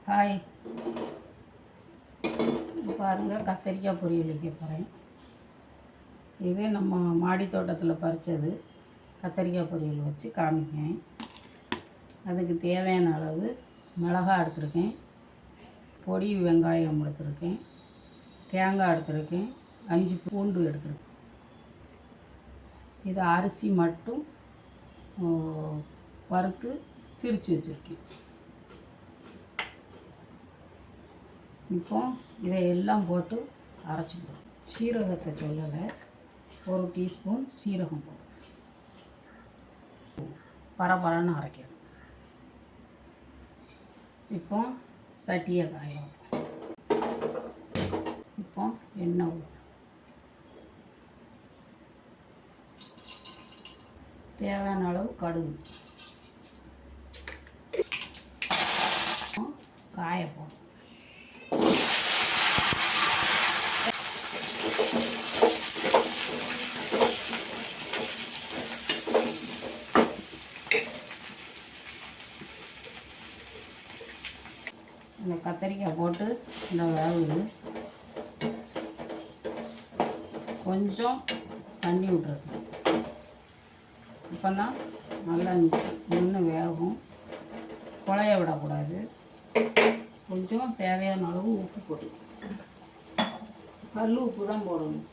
Hi, பாருங்கள் கத்தரிக்காய் பொரியல் வைக்க போகிறேன். இது நம்ம மாடி தோட்டத்தில் பறித்தது. கத்தரிக்காய் பொரியல் வச்சு காமிக்கேன். அதுக்கு தேவையான அளவு மிளகாய் எடுத்துருக்கேன், பொடி வெங்காயம் எடுத்துருக்கேன், தேங்காய் எடுத்துருக்கேன், 5 பூண்டு எடுத்துருக்கேன். இது அரிசி மட்டும் வறுத்து திரித்து வச்சுருக்கேன். இப்போ இதையெல்லாம் போட்டு அரைச்சிக்கலாம். சீரகத்தை சொல்லலை, 1 டீஸ்பூன் சீரகம் போடும். பரபரன்னு அரைக்கணும். இப்போ சட்டியை காய வைப்போம். இப்போ எண்ணெய் ஊற்றும். தேவையான அளவு கடுகு, காய போடும். இந்த கத்தரிக்காய் போட்டு இந்த வேகுது. கொஞ்சம் தண்ணி விட்டுருக்கு. இப்போ தான் நல்லா நின்று வேகும். குழைய விடக்கூடாது. கொஞ்சம் தேவையான அளவு உப்பு போட்டு, கல் உப்பு தான் போடணும்.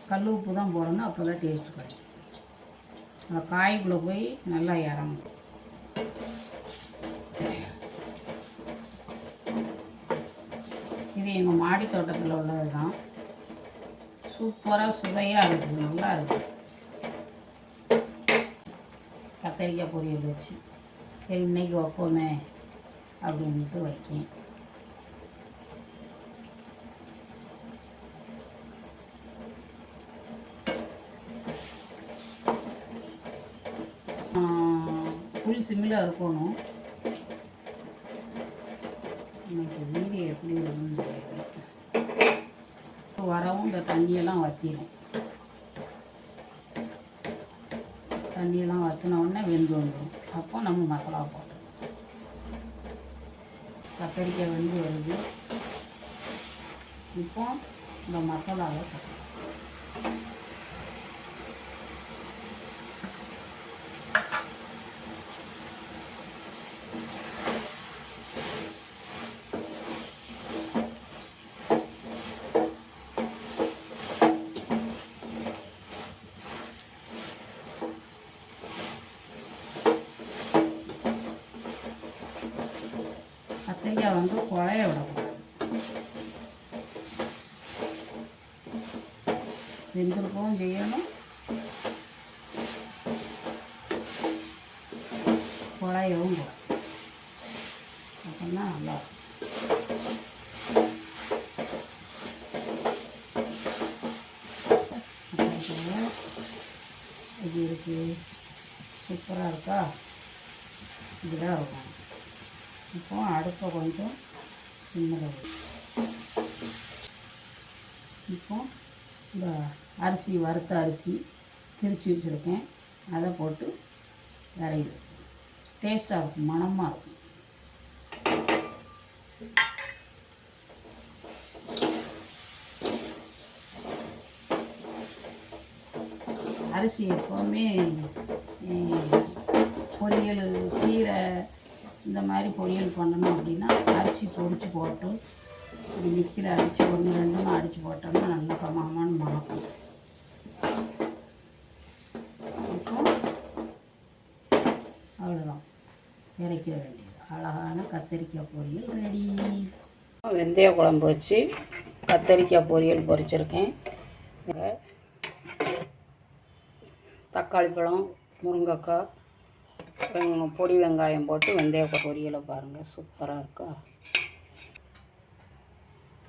கல் உப்பு தான் போடணும், அப்போ தான் டேஸ்ட் கிடைக்கும். அந்த காய்க்குள்ளே போய் நல்லா இறங்கும். இது எங்கள் மாடி தோட்டத்தில் உள்ளது தான். சூப்பராக சுவையாக இருக்குது, நல்லா இருக்குது. கத்தரிக்காய் பொரியல் வச்சு சரி இன்றைக்கி வைப்போமே அப்படின்ட்டு வைக்கேன். ஃபுல் சிம்மில் இருக்கணும். இன்னைக்கு வீடியோ எப்படி வரும்னு தெரியாது. வரவும் இந்த தண்ணியெல்லாம் வற்றிடும். தண்ணியெல்லாம் வற்றின உடனே வெந்து வந்துடும். அப்போ நம்ம மசாலா போட்டோம். கத்தரிக்காய் வெந்து வருது. இப்போ இந்த மசாலாவை போட்டோம். கத்தரிக்காய் வந்து குழைய விடக்கூடாது. வெந்திருக்கவும் செய்யணும், குழையவும் கூடாது. அப்படின்னா நல்லா இது இருக்குது. சூப்பராக இருக்கா? இப்படிதான் இருக்கும். இப்போ அடுப்பை கொஞ்சம் சின்னதாக. இப்போ இந்த அரிசி, வறுத்த அரிசி திரித்து வச்சுருக்கேன், அதை போட்டு விரையுது. டேஸ்ட்டாக இருக்கும், மணமாக இருக்கும். அரிசி எப்போவுமே பொரியல், கீரை இந்த மாதிரி பொரியல் பண்ணணும் அப்படின்னா அரிசி பொடிச்சு போட்டு இப்படி மிக்சியில் அடித்து 1-2 அடித்து போட்டோம்னா நல்லா கமகமான மணக்கும். இப்போ அவ்வளோதான், இறக்க வேண்டியது. அழகான கத்தரிக்காய் பொரியல் ரெடி. வெந்தய குழம்பு வச்சு கத்தரிக்காய் பொரியல் பொரிச்சிருக்கேன். தக்காளி பழம், முருங்கைக்காய், பொடி வெங்காயம் போட்டு வெந்தய பொரியலை பாருங்கள், சூப்பராக இருக்கா?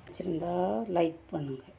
வச்சுருந்தா லைக் பண்ணுங்கள்.